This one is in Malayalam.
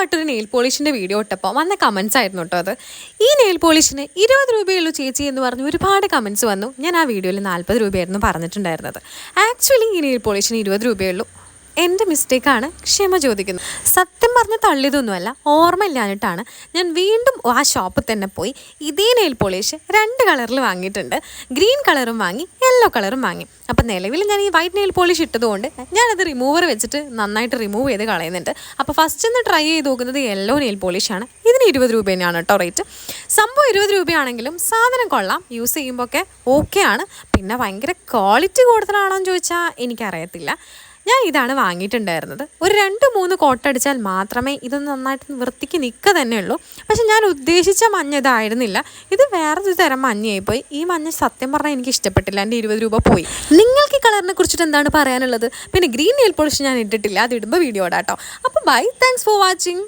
ആദ്യമായിട്ടൊരു നെയിൽ പോളിഷിൻ്റെ വീഡിയോ ഇട്ടപ്പോൾ വന്ന കമൻസ് ആയിരുന്നു കേട്ടോ അത്. ഈ നെയിൽ പോളിഷിന് 20 രൂപയുള്ളൂ ചേച്ചി എന്ന് പറഞ്ഞ് ഒരുപാട് കമൻസ് വന്നു. ഞാൻ ആ വീഡിയോയിൽ 40 രൂപയായിരുന്നു പറഞ്ഞിട്ടുണ്ടായിരുന്നത്. ആക്ച്വലി ഈ നെയിൽ പോളിഷിന് 20 രൂപയുള്ളൂ. എൻ്റെ മിസ്റ്റേക്കാണ്, ക്ഷമ ചോദിക്കുന്നു. സത്യം പറഞ്ഞ് തള്ളിയതൊന്നുമല്ല, ഓർമ്മയില്ലാഞ്ഞിട്ടാണ് ഞാൻ വീണ്ടും ആ ഷോപ്പിൽ തന്നെ പോയി ഇതേ നെയിൽ പോളിഷ് 2 കളറിൽ വാങ്ങിയിട്ടുണ്ട്. ഗ്രീൻ കളറും വാങ്ങി, യെല്ലോ കളറും വാങ്ങി. അപ്പം നിലവിൽ ഞാൻ ഈ വൈറ്റ് നെയിൽ പോളിഷ് ഇട്ടതുകൊണ്ട് ഞാനത് റിമൂവർ വെച്ചിട്ട് നന്നായിട്ട് റിമൂവ് ചെയ്ത് കളയുന്നുണ്ട്. അപ്പോൾ ഫസ്റ്റ് ഒന്ന് ട്രൈ ചെയ്ത് നോക്കുന്നത് യെല്ലോ നെയിൽ പോളിഷാണ്. ഇതിന് 20 രൂപ തന്നെയാണ് കേട്ടോ റേറ്റ്. സംഭവം 20 രൂപയാണെങ്കിലും സാധനം കൊള്ളാം, യൂസ് ചെയ്യുമ്പോൾ ഒക്കെ ഓക്കെ ആണ്. പിന്നെ ഭയങ്കര ക്വാളിറ്റി കൂടുതലാണോ എന്ന് ചോദിച്ചാൽ എനിക്കറിയത്തില്ല. ഞാൻ ഇതാണ് വാങ്ങിയിട്ടുണ്ടായിരുന്നത്. ഒരു 2-3 കോട്ടടിച്ചാൽ മാത്രമേ ഇത് നന്നായിട്ട് വൃത്തിക്ക് നിൽക്കുക തന്നെയുള്ളൂ. പക്ഷെ ഞാൻ ഉദ്ദേശിച്ച മഞ്ഞ ഇതായിരുന്നില്ല, ഇത് വേറൊരു തരം മഞ്ഞയായിപ്പോയി. ഈ മഞ്ഞ സത്യം പറഞ്ഞാൽ എനിക്ക് ഇഷ്ടപ്പെട്ടില്ല. എൻ്റെ 20 രൂപ പോയി. നിങ്ങൾക്ക് ഈ കളറിനെ കുറിച്ചിട്ട് എന്താണ് പറയാനുള്ളത്? പിന്നെ ഗ്രീൻ നെയിൽ പോളിഷ് ഞാൻ ഇട്ടിട്ടില്ല, അത് ഇടുമ്പോൾ വീഡിയോ ഇടാം കേട്ടോ. അപ്പോൾ ബൈ, താങ്ക്സ് ഫോർ വാച്ചിങ്.